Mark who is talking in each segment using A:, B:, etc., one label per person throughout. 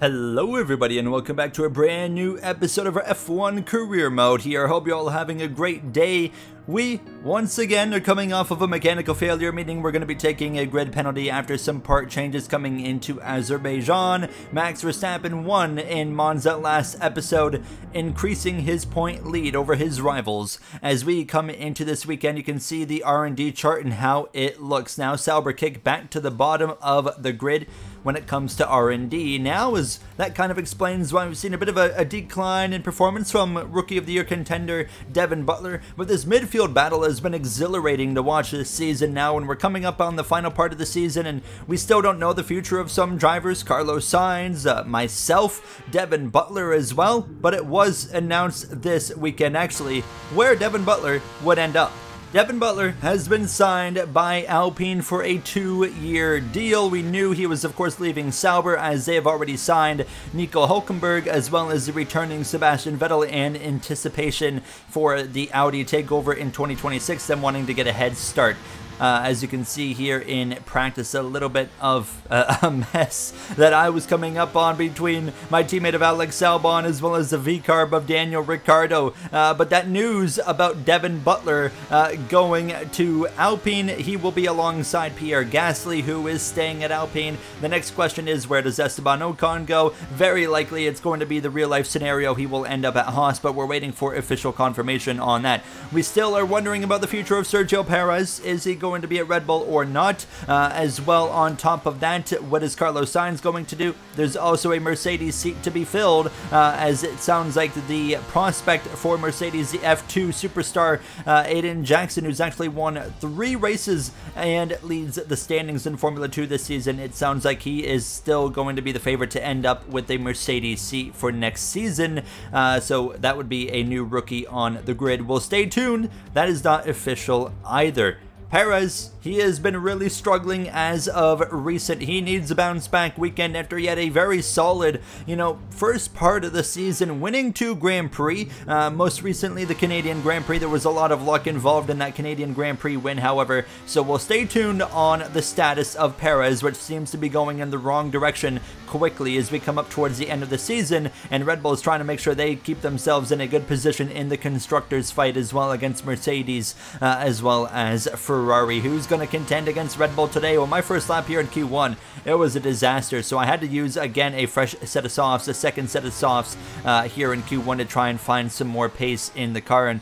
A: Hello everybody and welcome back to a brand new episode of our F1 career mode here. Hope you're all having a great day. We, once again, are coming off of a mechanical failure, meaning we're going to be taking a grid penalty after some part changes coming into Azerbaijan. Max Verstappen won in Monza last episode, increasing his point lead over his rivals. As we come into this weekend, you can see the R&D chart and how it looks. Now, Sauber kicked back to the bottom of the grid when it comes to R&D. Now, as that kind of explains why we've seen a bit of a decline in performance from Rookie of the Year contender Devin Butler, but this midfield battle has been exhilarating to watch this season now, and we're coming up on the final part of the season, and we still don't know the future of some drivers. Carlos Sainz, myself, Devin Butler as well, but it was announced this weekend, actually, where Devin Butler would end up. Devin Butler has been signed by Alpine for a 2-year deal. We knew he was, of course, leaving Sauber, as they have already signed Nico Hülkenberg, as well as the returning Sebastian Vettel, in anticipation for the Audi takeover in 2026, them wanting to get a head start. As you can see here in practice, a little bit of a mess that I was coming up on between my teammate of Alex Albon as well as the V-carb of Daniel Ricciardo. But that news about Devin Butler going to Alpine, he will be alongside Pierre Gasly, who is staying at Alpine. The next question is, where does Esteban Ocon go? Very likely it's going to be the real-life scenario. He will end up at Haas, but we're waiting for official confirmation on that. We still are wondering about the future of Sergio Perez. Is he going to be at Red Bull or not? As well, on top of that, what is Carlos Sainz going to do? There's also a Mercedes seat to be filled, as it sounds like the prospect for Mercedes, the F2 superstar Aiden Jackson, who's actually won 3 races and leads the standings in Formula 2 this season. It sounds like he is still going to be the favorite to end up with a Mercedes seat for next season, so that would be a new rookie on the grid. We'll stay tuned. That is not official either. Perez, he has been really struggling as of recent. He needs a bounce back weekend after he had a very solid, first part of the season, winning 2 Grand Prix. Most recently, the Canadian Grand Prix. There was a lot of luck involved in that Canadian Grand Prix win, however. So we'll stay tuned on the status of Perez, which seems to be going in the wrong direction quickly as we come up towards the end of the season. And Red Bull is trying to make sure they keep themselves in a good position in the constructors fight as well, against Mercedes, as well as Ferrari. Who's going to contend against Red Bull today? Well, my first lap here in Q1, it was a disaster, so I had to use again a fresh set of softs, a second set of softs here in Q1 to try and find some more pace in the car, and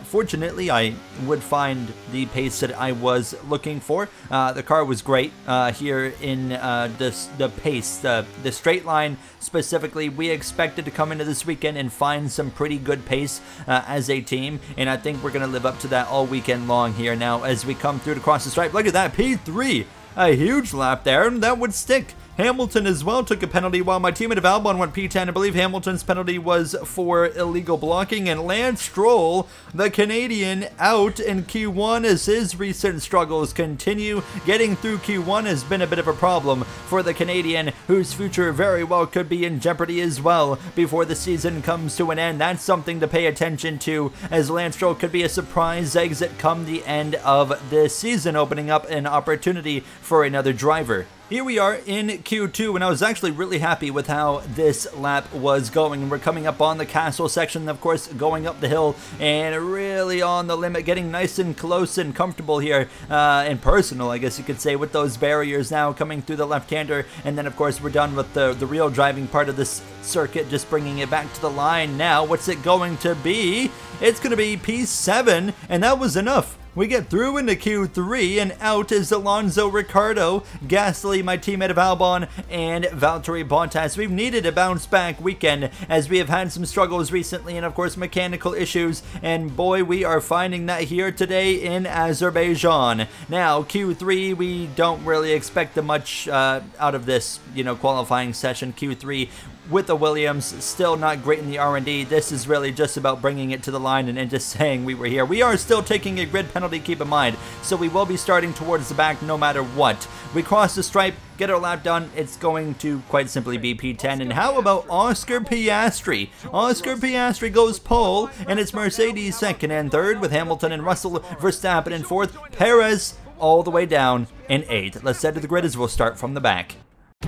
A: fortunately I would find the pace that I was looking for. The car was great here in the pace, the straight line specifically. We expected to come into this weekend and find some pretty good pace as a team, and I think we're going to live up to that all weekend long here. Now, as we come through to cross the stripe, look at that, P3, a huge lap there, and that would stick. Hamilton as well took a penalty, while my teammate of Albon went P10. I believe Hamilton's penalty was for illegal blocking, and Lance Stroll, the Canadian, out in Q1 as his recent struggles continue. Getting through Q1 has been a bit of a problem for the Canadian, whose future very well could be in jeopardy as well before the season comes to an end. That's something to pay attention to, as Lance Stroll could be a surprise exit come the end of this season, opening up an opportunity for another driver. Here we are in Q2, and I was actually really happy with how this lap was going. We're coming up on the castle section, of course, going up the hill, and really on the limit, getting nice and close and comfortable here, and personal, I guess you could say, with those barriers now coming through the left-hander. And then, of course, we're done with the real driving part of this circuit, just bringing it back to the line. Now, what's it going to be? It's going to be P7, and that was enough. We get through into Q3, and out is Alonso, Ricciardo, Gasly, my teammate of Albon, and Valtteri Bottas. We've needed a bounce-back weekend, as we have had some struggles recently, and of course mechanical issues, and boy, we are finding that here today in Azerbaijan. Now, Q3, we don't really expect much out of this, qualifying session. Q3, with the Williams, still not great in the R&D. This is really just about bringing it to the line and just saying we were here. We are still taking a grid penalty, keep in mind, so we will be starting towards the back no matter what. We cross the stripe, get our lap done, it's going to quite simply be P10. And how about Oscar Piastri? Oscar Piastri goes pole, and it's Mercedes second and third, with Hamilton and Russell, Verstappen in fourth, Perez all the way down in 8th. Let's head to the grid as we'll start from the back.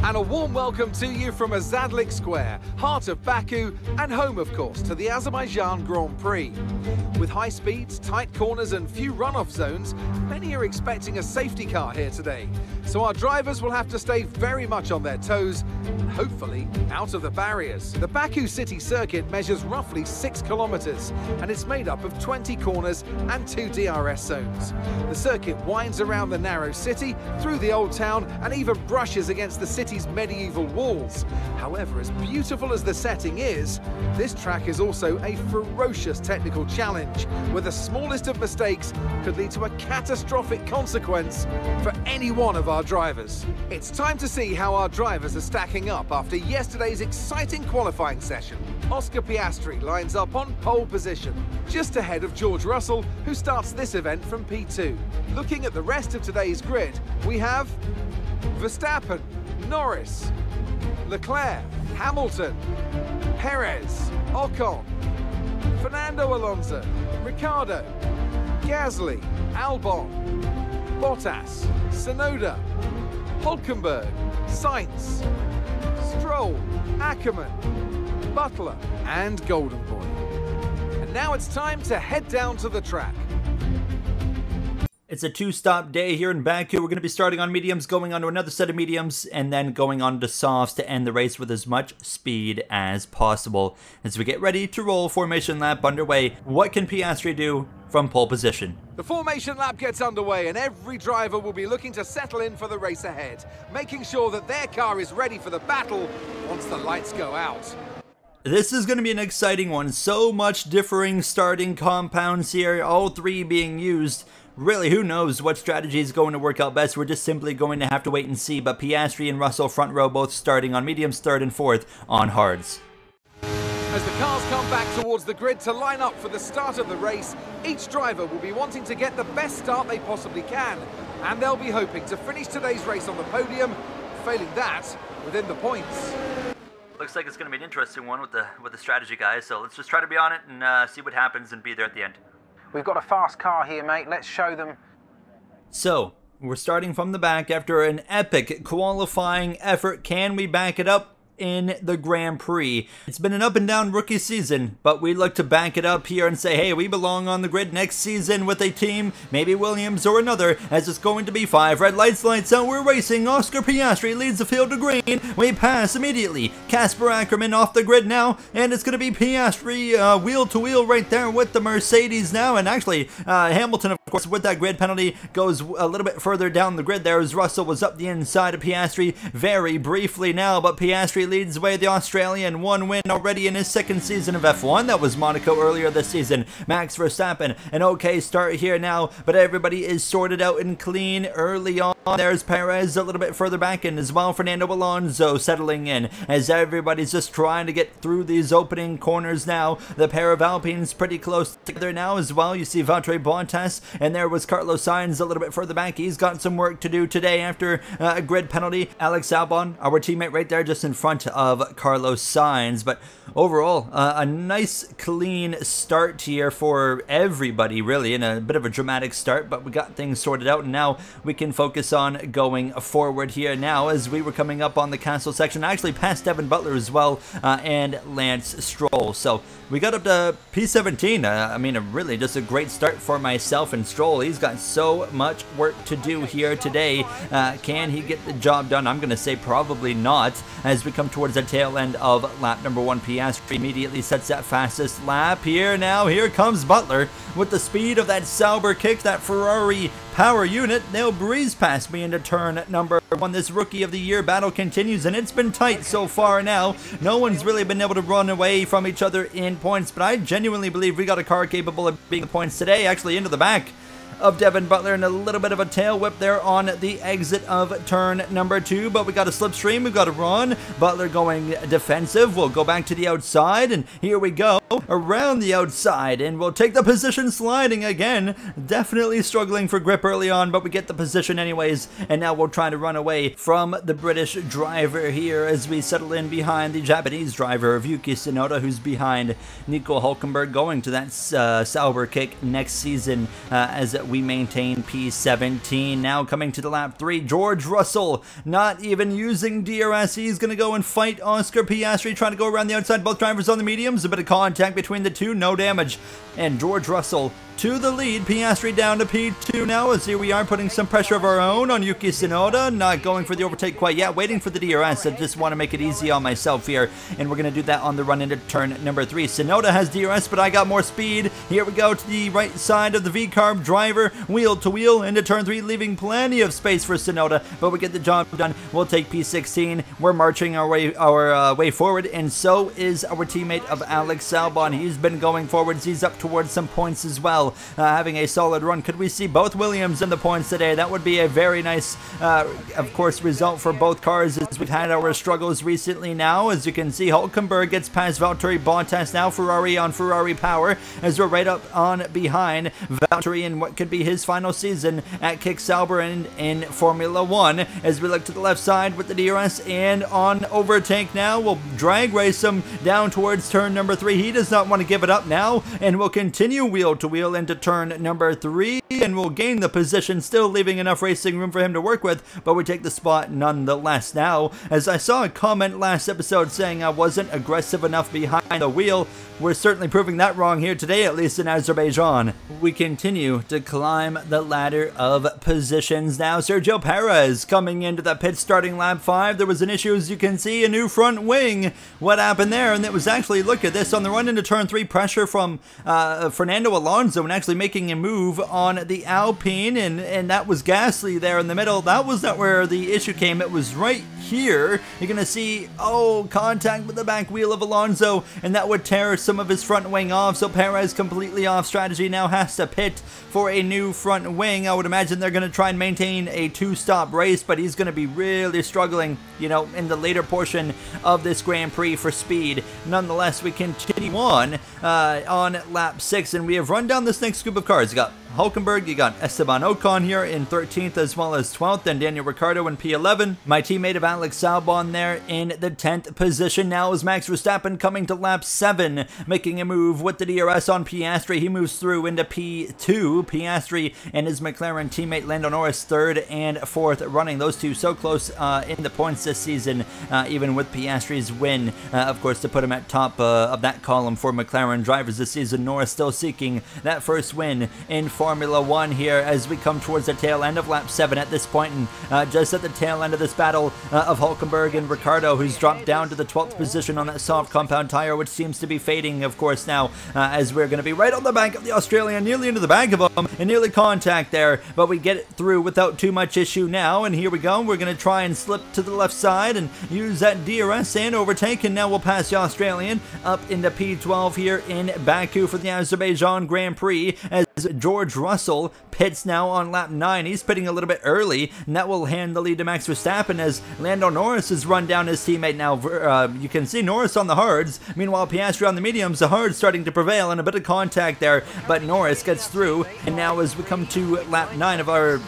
B: And a warm welcome to you from Azadlik Square, heart of Baku and home, of course, to the Azerbaijan Grand Prix. With high speeds, tight corners and few runoff zones, many are expecting a safety car here today. So our drivers will have to stay very much on their toes and hopefully out of the barriers. The Baku city circuit measures roughly 6 kilometers and it's made up of 20 corners and 2 DRS zones. The circuit winds around the narrow city, through the old town and even brushes against the city's medieval walls. However, as beautiful as the setting is, this track is also a ferocious technical challenge where the smallest of mistakes could lead to a catastrophic consequence for any one of our drivers. It's time to see how our drivers are stacking up after yesterday's exciting qualifying session. Oscar Piastri lines up on pole position, just ahead of George Russell, who starts this event from P2. Looking at the rest of today's grid, we have Verstappen, Norris, Leclerc, Hamilton, Perez, Ocon, Fernando Alonso, Ricciardo, Gasly, Albon, Bottas, Tsunoda, Hülkenberg, Sainz, Stroll, Ackermann, Butler and Golden Boy. And now it's time to head down to the track.
A: It's a two-stop day here in Baku. We're going to be starting on mediums, going on to another set of mediums, and then going on to softs to end the race with as much speed as possible. As we get ready to roll, formation lap underway. What can Piastri do from pole position?
B: The formation lap gets underway and every driver will be looking to settle in for the race ahead, making sure that their car is ready for the battle once the lights go out.
A: This is going to be an exciting one. So much differing starting compounds here, all three being used. Really, who knows what strategy is going to work out best? We're just simply going to have to wait and see. But Piastri and Russell front row both starting on mediums, third and fourth on hards.
B: As the cars come back towards the grid to line up for the start of the race, each driver will be wanting to get the best start they possibly can. And they'll be hoping to finish today's race on the podium, failing that, within the points.
A: Looks like it's going to be an interesting one with the strategy, guys. So let's just try to be on it and see what happens and be there at the end.
C: We've got a fast car here, mate. Let's show them.
A: So, we're starting from the back after an epic qualifying effort. Can we back it up in the Grand Prix? It's been an up and down rookie season, but we look to back it up here and say, hey, we belong on the grid next season with a team, maybe Williams or another, as it's going to be 5 red lights, lights out, we're racing. Oscar Piastri leads the field to green. We pass immediately. Casper Ackermann off the grid now, and it's going to be Piastri wheel to wheel right there with the Mercedes now, and actually Hamilton, of course, with that grid penalty, goes a little bit further down the grid there as Russell was up the inside of Piastri very briefly now, but Piastri leads the way. The Australian, one win already in his second season of F1. That was Monaco earlier this season. Max Verstappen, an okay start here now, but everybody is sorted out and clean early on. There's Perez a little bit further back, and as well Fernando Alonso settling in as everybody's just trying to get through these opening corners now. The pair of Alpines pretty close together now as well. You see Valtteri Bottas, and there was Carlos Sainz a little bit further back. He's got some work to do today after a grid penalty. Alex Albon, our teammate right there just in front of Carlos Sainz, but overall a nice clean start here for everybody really, and a bit of a dramatic start, but we got things sorted out and now we can focus on going forward here now as we were coming up on the castle section. I actually passed Devin Butler as well and Lance Stroll, so we got up to P17. I mean, really just a great start for myself and Stroll. He's got so much work to do here today. Can he get the job done? I'm gonna say probably not, as we come towards the tail end of lap number 1. Piastri immediately sets that fastest lap here now. Here comes Butler with the speed of that Sauber kick, that Ferrari power unit. They'll breeze past me into turn number 1. This Rookie of the Year battle continues, and it's been tight so far now. No one's really been able to run away from each other in points, but I genuinely believe we got a car capable of beating the points today, actually into the back of Devin Butler, and a little bit of a tail whip there on the exit of turn number 2, but we got a slipstream, we've got a run. Butler going defensive, we'll go back to the outside, and here we go. around the outside, and we'll take the position sliding again. Definitely struggling for grip early on, but we get the position anyways, and now we'll try to run away from the British driver here as we settle in behind the Japanese driver of Yuki Tsunoda, who's behind Nico Hülkenberg, going to that Sauber kick next season as we maintain P17. Now coming to the lap 3, George Russell not even using DRS. He's going to go and fight Oscar Piastri, trying to go around the outside. Both drivers on the mediums, a bit of contact between the two, no damage, and George Russell to the lead. Piastri down to P2 now, as here we are putting some pressure of our own on Yuki Tsunoda, not going for the overtake quite yet, waiting for the DRS. I just want to make it easy on myself here, and we're going to do that on the run into turn number 3. Tsunoda has DRS, but I got more speed. Here we go to the right side of the V-carb driver, wheel to wheel into turn 3, leaving plenty of space for Tsunoda, but we get the job done. We'll take P16. We're marching our way forward, and so is our teammate of Alex Albon. He's been going forwards. He's up towards some points as well, having a solid run. Could we see both Williams in the points today? That would be a very nice, of course, result for both cars, as we've had our struggles recently now. As you can see, Hülkenberg gets past Valtteri Bottas. Now Ferrari on Ferrari power, as we're right up on behind Valtteri in what could be his final season at Kick Sauber in Formula 1. As we look to the left side with the DRS and on overtake now, we'll drag race him down towards turn number 3. He does not want to give it up now, and we'll continue wheel to wheel into turn number 3, and we'll gain the position, still leaving enough racing room for him to work with, but we take the spot nonetheless. Now, as I saw a comment last episode saying I wasn't aggressive enough behind the wheel, we're certainly proving that wrong here today, at least in Azerbaijan. We continue to climb the ladder of positions now. Sergio Perez coming into the pit starting lap 5. There was an issue, as you can see, a new front wing. What happened there? And it was actually, look at this, on the run into turn 3, pressure from Fernando Alonso, and actually making a move on the Alpine, and that was Gasly there in the middle. That was not where the issue came. It was right here. You're going to see, contact with the back wheel of Alonso, and that would tear some of his front wing off. So Perez, completely off strategy, now has to pit for a new front wing. I would imagine they're going to try and maintain a 2-stop race, but he's going to be really struggling, you know, in the later portion of this Grand Prix for speed. Nonetheless, we continue on lap 6, and we have run down this next group of cars. You got Hülkenberg, you got Esteban Ocon here in 13th as well as 12th, and Daniel Ricciardo in P11. My teammate of Alex Albon there in the 10th position. Now is Max Verstappen coming to lap 7, making a move with the DRS on Piastri. He moves through into P2. Piastri and his McLaren teammate Lando Norris 3rd and 4th, running those two so close in the points this season, even with Piastri's win, of course, to put him at top of that column for McLaren drivers this season. Norris still seeking that first win in Formula 1 here as we come towards the tail end of lap 7 at this point, and just at the tail end of this battle of Hülkenberg and Ricciardo, who's dropped down to the 12th position on that soft compound tire, which seems to be fading, of course, now, as we're going to be right on the back of the Australian, nearly into the back of him, and nearly contact there, but we get it through without too much issue now, and here we go. We're going to try and slip to the left side and use that DRS and overtake, and now we'll pass the Australian up into P12 here in Baku for the Azerbaijan Grand Prix, as George Russell pits now on lap 9. He's pitting a little bit early, and that will hand the lead to Max Verstappen as Lando Norris has run down his teammate now. You can see Norris on the hards, meanwhile Piastri on the mediums. The hards starting to prevail, and a bit of contact there, but Norris gets through, and now as we come to lap 9 of our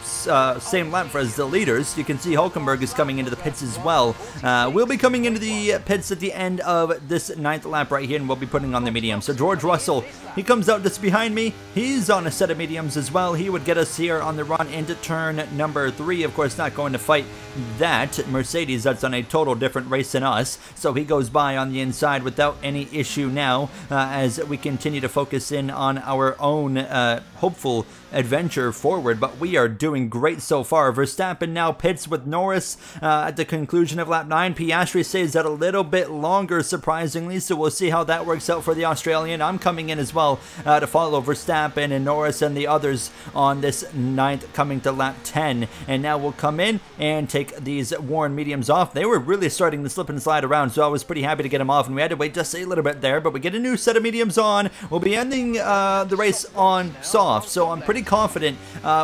A: same lap as the leaders, you can see Hülkenberg is coming into the pits as well. We'll be coming into the pits at the end of this 9th lap right here, and we'll be putting on the medium. So George Russell, he comes out just behind me. He's on a set of mediums as well. He would get us here on the run into turn number 3. Of course, not going to fight that Mercedes that's on a total different race than us, so he goes by on the inside without any issue now, as we continue to focus in on our own hopeful adventure forward, but we are doing great so far. Verstappen now pits with Norris at the conclusion of lap 9. Piastri stays out a little bit longer, surprisingly, so we'll see how that works out for the Australian. I'm coming in as well to follow Verstappen and Norris and the others on this 9th, coming to lap 10, and now we'll come in and take these worn mediums off. They were really starting to slip and slide around, so I was pretty happy to get them off, and we had to wait just a little bit there, but we get a new set of mediums on. We'll be ending the race on soft, so I'm pretty confident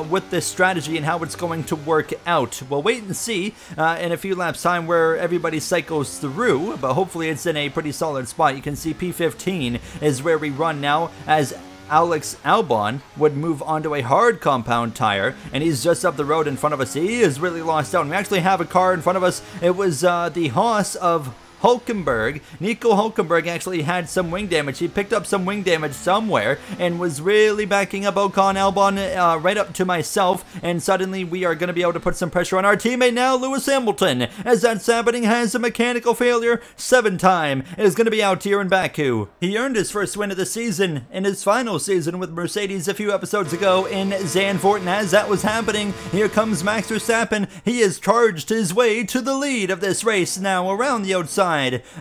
A: with this strategy and how it's going to work out. We'll wait and see in a few laps time where everybody cycles through, but hopefully it's in a pretty solid spot. You can see P15 is where we run now, as Alex Albon would move onto a hard compound tire, and he's just up the road in front of us. He is really lost out. And we actually have a car in front of us. It was the Haas of Hulkenberg. Nico Hulkenberg actually had some wing damage. He picked up some wing damage somewhere and was really backing up Ocon Albon right up to myself, and suddenly we are going to be able to put some pressure on our teammate now, Lewis Hamilton, as that's happening, has a mechanical failure. 7-time is going to be out here in Baku. He earned his first win of the season in his final season with Mercedes a few episodes ago in Zandvoort, and as that was happening, here comes Max Verstappen. He has charged his way to the lead of this race now around the outside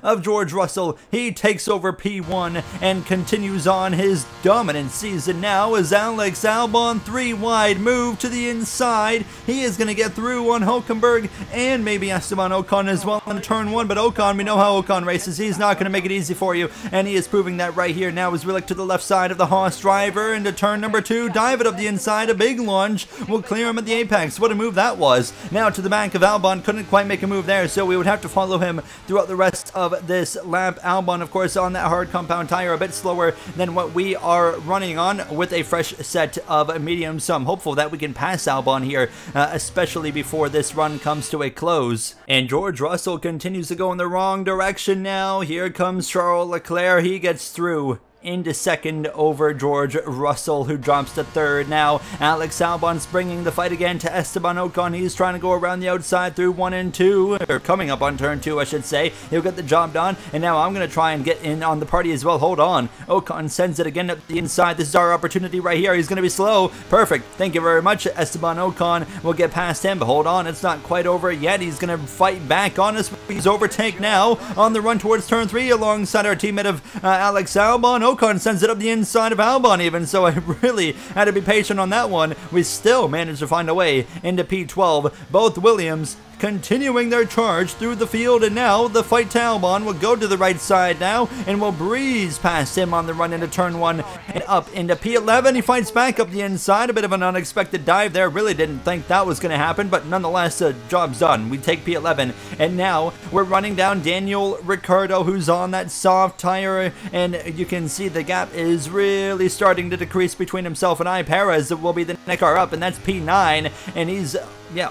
A: of George Russell. He takes over P1 and continues on his dominant season now as Alex Albon 3 wide move to the inside. He is going to get through on Hulkenberg and maybe Esteban Ocon as well in turn 1, but Ocon, we know how Ocon races. He's not going to make it easy for you, and he is proving that right here now as we look to the left side of the Haas driver into turn number 2. Dive it up the inside. A big lunge will clear him at the apex. What a move that was. Now to the back of Albon. Couldn't quite make a move there, so we would have to follow him throughout the rest of this lap. Albon, of course, on that hard compound tire, a bit slower than what we are running on with a fresh set of mediums. So I'm hopeful that we can pass Albon here, especially before this run comes to a close. And George Russell continues to go in the wrong direction now. Here comes Charles Leclerc. He gets through into second over George Russell, who drops to third. Now Alex Albon's bringing the fight again to Esteban Ocon. He's trying to go around the outside through 1 and 2, or coming up on turn 2 I should say. He'll get the job done, and now I'm going to try and get in on the party as well. Hold on. Ocon sends it again up the inside. This is our opportunity right here. He's going to be slow. Perfect. Thank you very much. Esteban Ocon will get past him, but hold on, it's not quite over yet. He's going to fight back on us. He's overtake now on the run towards turn 3 alongside our teammate of Alex Albon. Ocon sends it up the inside of Albon even, so I really had to be patient on that one. We still managed to find a way into P12. Both Williams continuing their charge through the field, and now the fight to Albon will go to the right side now and will breeze past him on the run into turn 1 and up into P11. He fights back up the inside. A bit of an unexpected dive there. Really didn't think that was going to happen, but nonetheless, job's done. We take P11, and now we're running down Daniel Ricciardo, who's on that soft tire, and you can see the gap is really starting to decrease between himself and I. Perez will be the next car up, and that's P9, and he's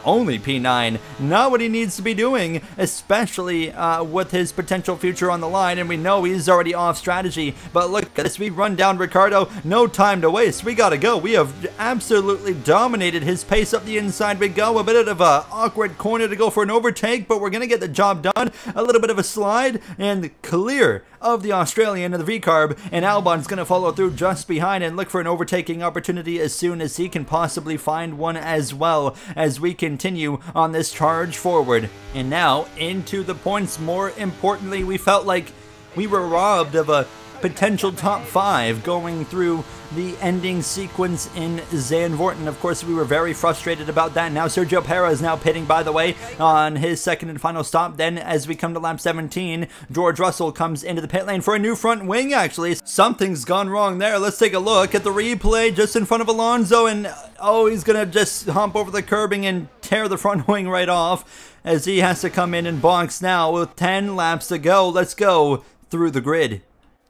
A: only P9. Not what he needs to be doing, especially with his potential future on the line, and we know he's already off strategy. But look at this, we run down Ricciardo, no time to waste. We gotta go. We have absolutely dominated his pace up the inside. We go a bit of a awkward corner to go for an overtake, but we're gonna get the job done. A little bit of a slide and clear of the Australian and the V-carb, and Albon's gonna follow through just behind and look for an overtaking opportunity as soon as he can possibly find one as well, as we continue on this charge forward. And now into the points. More importantly, we felt like we were robbed of a potential top 5 going through the ending sequence in Zandvoort, and of course we were very frustrated about that. Now Sergio Perez now pitting, by the way, on his second and final stop. Then as we come to lap 17, George Russell comes into the pit lane for a new front wing. Actually, something's gone wrong there. Let's take a look at the replay just in front of Alonso, and oh, he's gonna just hump over the curbing and tear the front wing right off as he has to come in and box now with 10 laps to go. Let's go through the grid.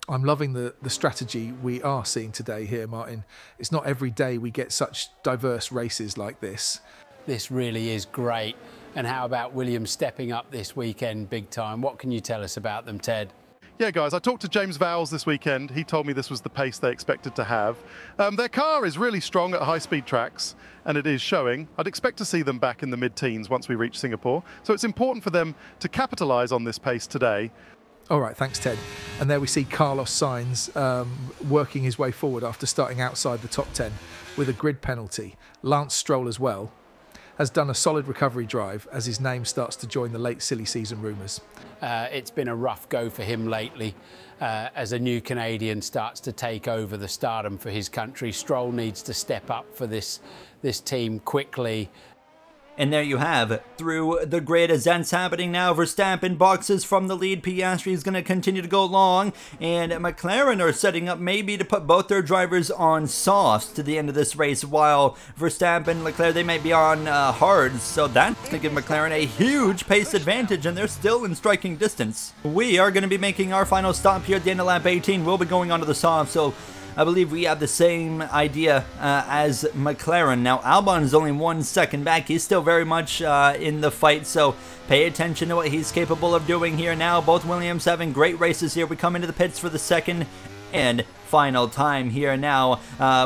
D: I'm loving the strategy we are seeing today here, Martin. It's not every day we get such diverse races like this.
E: This really is great. And how about Williams stepping up this weekend big time? What can you tell us about them, Ted?
F: Yeah, guys, I talked to James Vowles this weekend. He told me this was the pace they expected to have. Their car is really strong at high-speed tracks, and it is showing. I'd expect to see them back in the mid-teens once we reach Singapore. So it's important for them to capitalise on this pace today.
D: All right, thanks, Ted. And there we see Carlos Sainz working his way forward after starting outside the top 10 with a grid penalty. Lance Stroll as well has done a solid recovery drive as his name starts to join the late silly season rumours.
E: It's been a rough go for him lately as a new Canadian starts to take over the stardom for his country. Stroll needs to step up for this team quickly.
A: And there you have, through the grid, ascents happening now. Verstappen boxes from the lead. Piastri is going to continue to go long, and McLaren are setting up maybe to put both their drivers on softs to the end of this race, while Verstappen and Leclerc, they might be on hards, so that's going to give McLaren a huge pace advantage, and they're still in striking distance. We are going to be making our final stop here at the end of lap 18. We'll be going onto the softs, so I believe we have the same idea as McLaren. Now, Albon is only 1 second back. He's still very much in the fight, so pay attention to what he's capable of doing here now. Both Williams having great races here. We come into the pits for the second and final time here now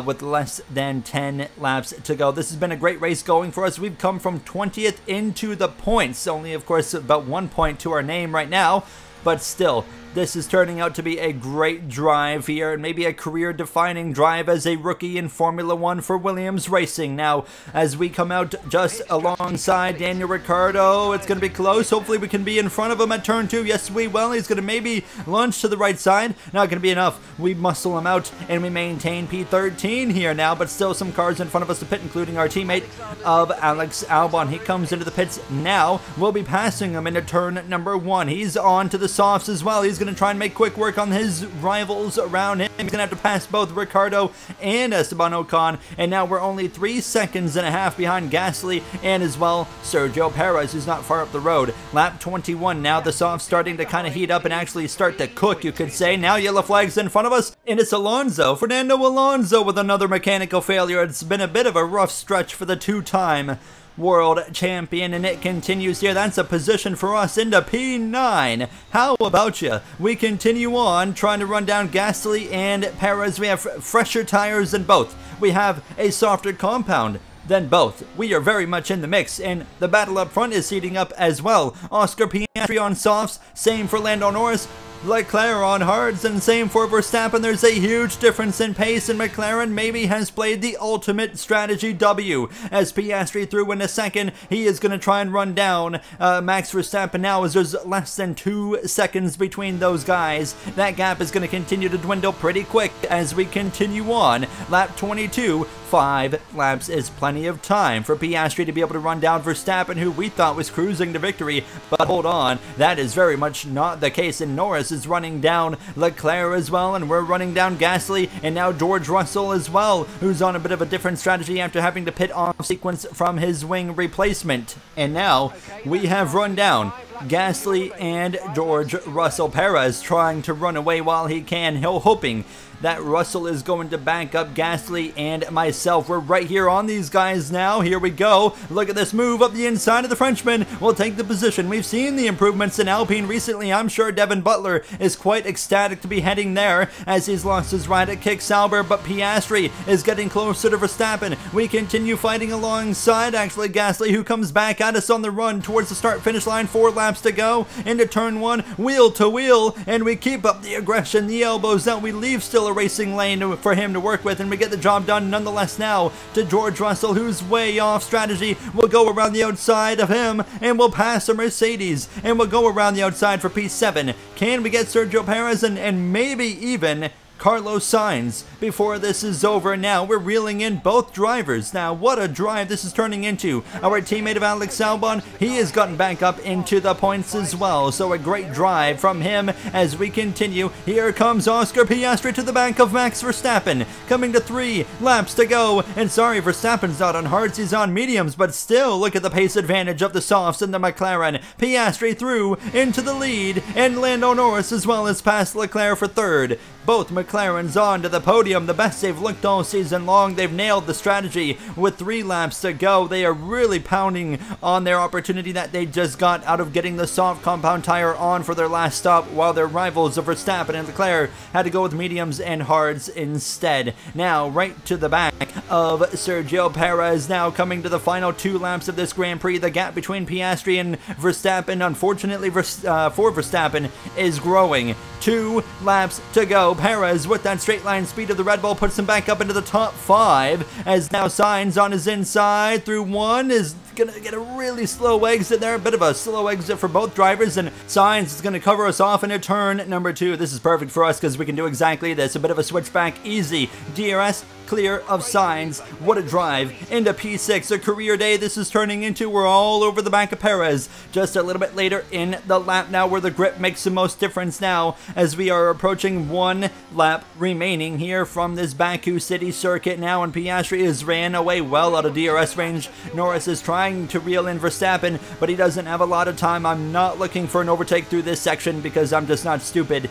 A: with less than 10 laps to go. This has been a great race going for us. We've come from 20th into the points. Only, of course, about 1 point to our name right now, but still, this is turning out to be a great drive here, and maybe a career-defining drive as a rookie in Formula 1 for Williams Racing. Now, as we come out just alongside Daniel Ricciardo, it's going to be close. Hopefully we can be in front of him at turn 2. Yes, we will. He's going to maybe launch to the right side. Not going to be enough. We muscle him out, and we maintain P13 here now, but still some cars in front of us to pit, including our teammate of Alex Albon. He comes into the pits now. We'll be passing him into turn number 1. He's on to the softs as well. He's going to try and make quick work on his rivals around him. He's going to have to pass both Ricciardo and Esteban Ocon, and now we're only 3.5 seconds behind Gasly and as well Sergio Perez, who's not far up the road. Lap 21 now, the softs starting to kind of heat up and actually start to cook, you could say. Now yellow flags in front of us, and it's Fernando Alonso with another mechanical failure. It's been a bit of a rough stretch for the two-time world champion, and it continues here. That's a position for us into P9. How about you? We continue on trying to run down Gasly and Perez. We have fresher tires than both. We have a softer compound than both. We are very much in the mix, and the battle up front is heating up as well. Oscar Piastri on softs, same for Lando Norris. Leclerc on hards, and same for Verstappen. There's a huge difference in pace, and McLaren maybe has played the ultimate strategy W. As Piastri through in a second, he is going to try and run down Max Verstappen now, as there's less than 2 seconds between those guys. That gap is going to continue to dwindle pretty quick as we continue on. Lap 22, 5 laps is plenty of time for Piastri to be able to run down Verstappen, who we thought was cruising to victory, but hold on, that is very much not the case, and Norris is running down Leclerc as well, and we're running down Gasly, and now George Russell as well, who's on a bit of a different strategy after having to pit off sequence from his wing replacement. And now we have run down Gasly and George Russell. Perez trying to run away while he can, hoping that Russell is going to back up Gasly and myself. We're right here on these guys now. Here we go. Look at this move up the inside of the Frenchman. We'll take the position. We've seen the improvements in Alpine recently. I'm sure Devin Butler is quite ecstatic to be heading there as he's lost his ride at Kick Sauber, but Piastri is getting closer to Verstappen. We continue fighting alongside actually Gasly, who comes back at us on the run towards the start-finish line. 4 laps to go into turn 1, wheel to wheel, and we keep up the aggression, the elbows that we leave still a racing lane for him to work with, and we get the job done nonetheless now to George Russell, who's way off strategy. We'll go around the outside of him, and we'll pass a Mercedes, and we'll go around the outside for P7. Can we get Sergio Perez and maybe even Carlos Sainz before this is over? Now we're reeling in both drivers. Now what a drive this is turning into. Our teammate of Alex Albon, he has gotten back up into the points as well, so a great drive from him as we continue. Here comes Oscar Piastri to the back of Max Verstappen, coming to 3 laps to go, and sorry, Verstappen's not on hards, he's on mediums, but still look at the pace advantage of the softs in the McLaren. Piastri through into the lead, and Lando Norris as well as past Leclerc for 3rd. Both McLarens on to the podium, the best they've looked all season long. They've nailed the strategy with 3 laps to go. They are really pounding on their opportunity that they just got out of getting the soft compound tire on for their last stop, while their rivals of Verstappen and Leclerc had to go with mediums and hards instead. Now right to the back of Sergio Perez, now coming to the final 2 laps of this Grand Prix. The gap between Piastri and Verstappen, unfortunately for Verstappen, is growing. 2 laps to go. Perez, with that straight line speed of the Red Bull, puts him back up into the top 5, as now Sainz on his inside through 1 is gonna get a really slow exit there, a bit of a slow exit for both drivers, and Sainz is gonna cover us off into turn number 2. This is perfect for us because we can do exactly this. A bit of a switchback, easy. DRS clear of Sainz. What a drive into P6, a career day this is turning into. We're all over the back of Perez. Just a little bit later in the lap now, where the grip makes the most difference now, as we are approaching 1 lap remaining here from this Baku City circuit now, and Piastri is ran away well out of DRS range. Norris is trying to reel in Verstappen, but he doesn't have a lot of time. I'm not looking for an overtake through this section because I'm just not stupid,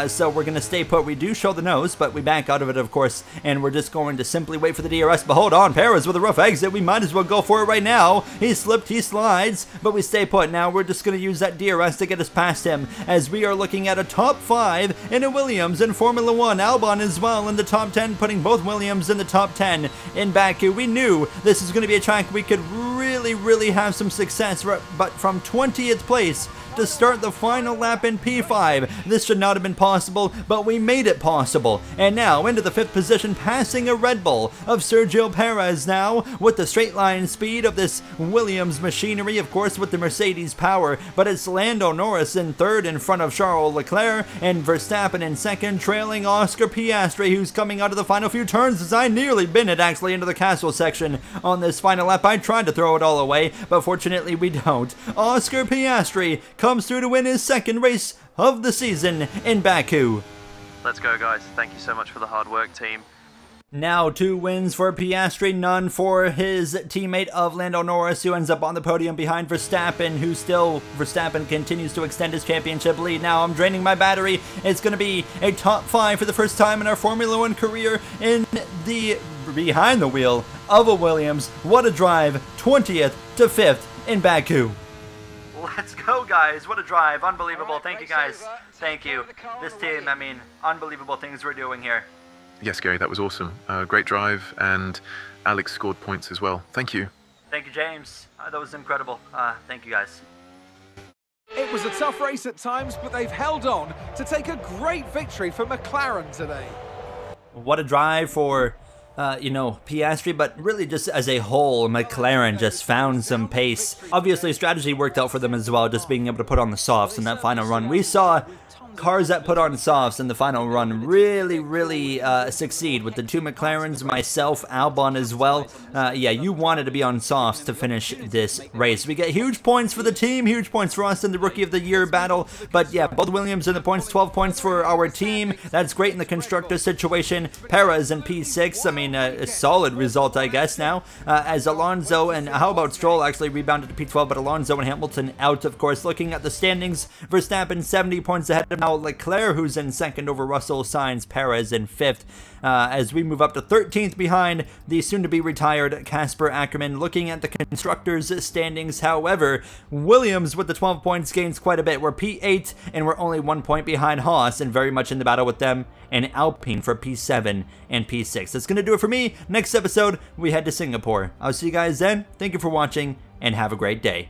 A: so we're gonna stay put. We do show the nose, but we back out of it, of course, and we're just going to simply wait for the DRS. But hold on, Perez with a rough exit. We might as well go for it right now. He slipped, he slides, but we stay put. Now we're just going to use that DRS to get us past him, as we are looking at a top 5 in a Williams in Formula 1. Albon as well in the top 10, putting both Williams in the top 10 in Baku. We knew this is going to be a track we could really have some success, but from 20th place to start the final lap in P5. This should not have been possible, but we made it possible. And now into the 5th position, passing a Red Bull of Sergio Perez now, with the straight line speed of this Williams machinery, of course with the Mercedes power, but it's Lando Norris in 3rd in front of Charles Leclerc, and Verstappen in 2nd, trailing Oscar Piastri, who's coming out of the final few turns, as I nearly bin it actually into the castle section on this final lap. I tried to throw it all away, but fortunately we don't. Oscar Piastri comes through to win his 2nd race of the season in Baku.
G: Let's go, guys. Thank you so much for the hard work, team.
A: Now 2 wins for Piastri, none for his teammate of Lando Norris, who ends up on the podium behind Verstappen, Verstappen continues to extend his championship lead. Now I'm draining my battery. It's going to be a top 5 for the first time in our Formula 1 career in the behind the wheel of a Williams. What a drive, 20th to 5th in Baku.
G: Let's go, guys. What a drive. Unbelievable. Thank you, guys. Thank you. This team, I mean, unbelievable things we're doing here.
H: Yes, Gary, that was awesome. Great drive, and Alex scored points as well. Thank you.
G: Thank you, James. That was incredible. Thank you, guys.
B: It was a tough race at times, but they've held on to take a great victory for McLaren today.
A: What a drive for Piastri, but really just as a whole, McLaren just found some pace. Obviously, strategy worked out for them as well, just being able to put on the softs in that final run. We saw cars that put on softs in the final run really succeed, with the 2 McLarens, myself, Albon as well. Yeah, you wanted to be on softs to finish this race. We get huge points for the team, huge points for us in the Rookie of the Year battle, but yeah, both Williams in the points, 12 points for our team. That's great in the constructor situation. Perez in P6, I mean, a solid result, I guess, now, as Alonso and how about Stroll actually rebounded to P12, but Alonso and Hamilton out, of course. Looking at the standings, Verstappen 70 points ahead of now Leclerc, who's in 2nd over Russell, Sainz, Perez in 5th. As we move up to 13th behind the soon-to-be retired Casper Ackerman. Looking at the constructors' standings, however, Williams with the 12 points gains quite a bit. We're P8, and we're only 1 point behind Haas, and very much in the battle with them, and Alpine for P7 and P6. That's going to do it for me. Next episode, we head to Singapore. I'll see you guys then. Thank you for watching, and have a great day.